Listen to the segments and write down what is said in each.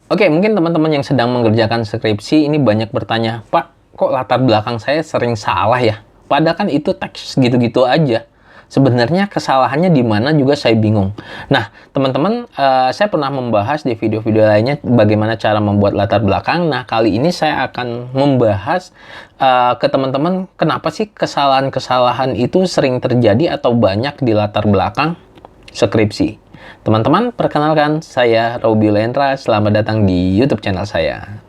Oke, mungkin teman-teman yang sedang mengerjakan skripsi ini banyak bertanya, Pak, kok latar belakang saya sering salah ya? Padahal kan itu teks gitu-gitu aja. Sebenarnya kesalahannya di mana juga saya bingung. Nah, teman-teman, saya pernah membahas di video-video lainnya bagaimana cara membuat latar belakang. Nah, kali ini saya akan membahas ke teman-teman kenapa sih kesalahan-kesalahan itu sering terjadi atau banyak di latar belakang skripsi. Teman-teman, perkenalkan, saya Robi Lendra. Selamat datang di YouTube channel saya.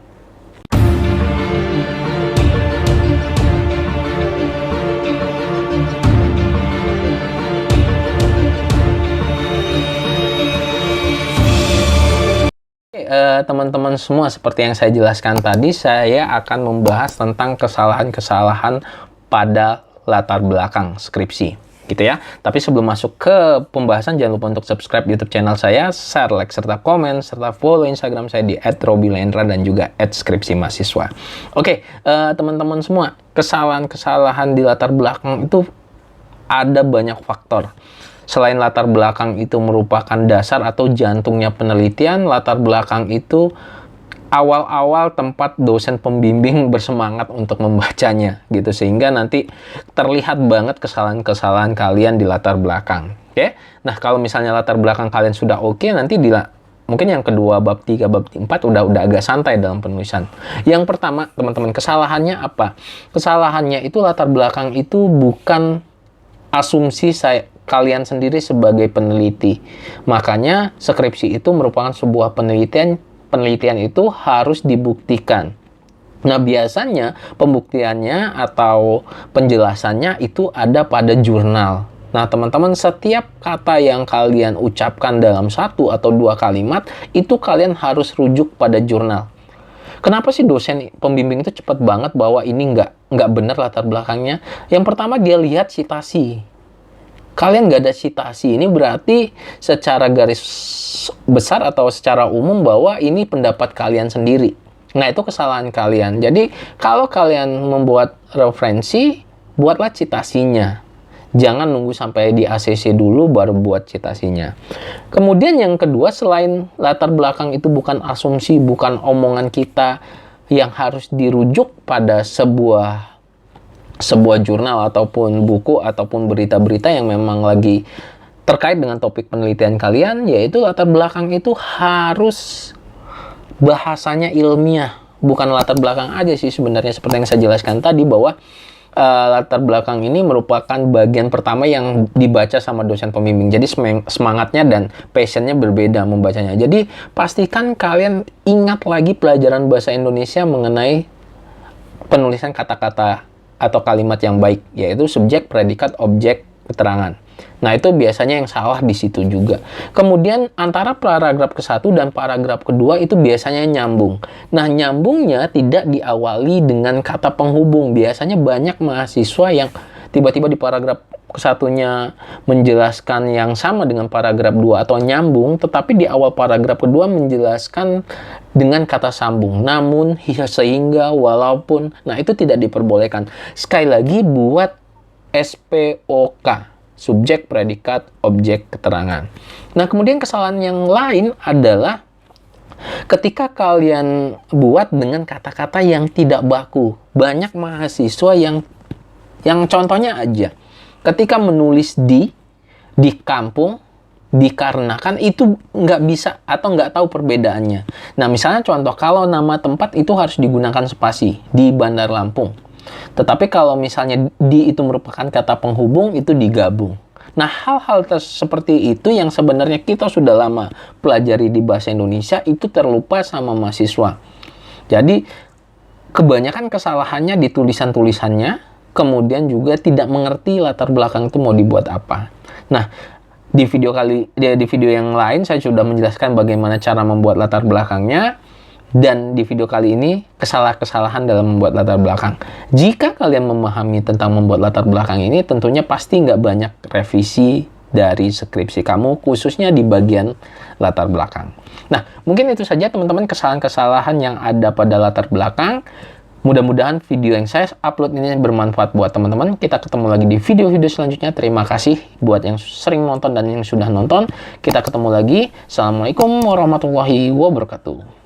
Teman-teman semua, seperti yang saya jelaskan tadi, saya akan membahas tentang kesalahan-kesalahan pada latar belakang skripsi, gitu ya. Tapi sebelum masuk ke pembahasan, jangan lupa untuk subscribe YouTube channel saya, share, like, serta komen, serta follow Instagram saya di @robilendra dan juga @skripsimahasiswa. Oke, teman-teman semua, kesalahan-kesalahan di latar belakang itu ada banyak faktor. Selain latar belakang itu merupakan dasar atau jantungnya penelitian, latar belakang itu awal-awal tempat dosen pembimbing bersemangat untuk membacanya, gitu. Sehingga nanti terlihat banget kesalahan-kesalahan kalian di latar belakang. Oke? Nah, kalau misalnya latar belakang kalian sudah oke, nanti mungkin yang kedua, bab 3, bab 4 udah agak santai dalam penulisan. Yang pertama, teman-teman, kesalahannya apa? Kesalahannya itu latar belakang itu bukan asumsi kalian sendiri sebagai peneliti. Makanya skripsi itu merupakan sebuah penelitian. Penelitian itu harus dibuktikan. Nah, biasanya pembuktiannya atau penjelasannya itu ada pada jurnal. Nah, teman-teman, setiap kata yang kalian ucapkan dalam 1 atau 2 kalimat, itu kalian harus rujuk pada jurnal. Kenapa sih dosen pembimbing itu cepat banget bahwa ini nggak benar latar belakangnya? Yang pertama, dia lihat citasi. Kalian nggak ada citasi, ini berarti secara garis besar atau secara umum bahwa ini pendapat kalian sendiri. Nah, itu kesalahan kalian. Jadi, kalau kalian membuat referensi, buatlah citasinya. Jangan nunggu sampai di ACC dulu baru buat citasinya. Kemudian yang kedua, selain latar belakang itu bukan asumsi, bukan omongan kita yang harus dirujuk pada sebuah jurnal ataupun buku ataupun berita-berita yang memang lagi terkait dengan topik penelitian kalian, yaitu latar belakang itu harus bahasanya ilmiah. Bukan latar belakang aja sih sebenarnya, seperti yang saya jelaskan tadi bahwa latar belakang ini merupakan bagian pertama yang dibaca sama dosen pembimbing. Jadi semangatnya dan passionnya berbeda membacanya. Jadi pastikan kalian ingat lagi pelajaran bahasa Indonesia mengenai penulisan kata-kata atau kalimat yang baik, yaitu subjek, predikat, objek, keterangan. Nah, itu biasanya yang salah di situ juga. Kemudian antara paragraf ke-1 dan paragraf kedua itu biasanya nyambung. Nah, nyambungnya tidak diawali dengan kata penghubung. Biasanya banyak mahasiswa yang tiba-tiba di paragraf ke-1-nya menjelaskan yang sama dengan paragraf 2 atau nyambung, tetapi di awal paragraf kedua menjelaskan dengan kata sambung. Namun, sehingga, walaupun, nah itu tidak diperbolehkan. Sekali lagi buat SPOK, subjek, predikat, objek, keterangan. Nah, kemudian kesalahan yang lain adalah ketika kalian buat dengan kata-kata yang tidak baku. Banyak mahasiswa yang contohnya aja, ketika menulis di kampung, dikarenakan itu nggak bisa atau nggak tahu perbedaannya. Nah, misalnya contoh, kalau nama tempat itu harus digunakan spasi, di Bandar Lampung. Tetapi kalau misalnya di itu merupakan kata penghubung, itu digabung. Nah, hal-hal seperti itu yang sebenarnya kita sudah lama pelajari di bahasa Indonesia, itu terlupa sama mahasiswa. Jadi, kebanyakan kesalahannya di tulisan-tulisannya, kemudian juga tidak mengerti latar belakang itu mau dibuat apa. Nah, di video yang lain saya sudah menjelaskan bagaimana cara membuat latar belakangnya, dan di video kali ini kesalahan-kesalahan dalam membuat latar belakang. Jika kalian memahami tentang membuat latar belakang ini, tentunya pasti nggak banyak revisi dari skripsi kamu, khususnya di bagian latar belakang. Nah, mungkin itu saja teman-teman kesalahan-kesalahan yang ada pada latar belakang. Mudah-mudahan video yang saya upload ini bermanfaat buat teman-teman. Kita ketemu lagi di video-video selanjutnya. Terima kasih buat yang sering nonton dan yang sudah nonton. Kita ketemu lagi. Assalamualaikum warahmatullahi wabarakatuh.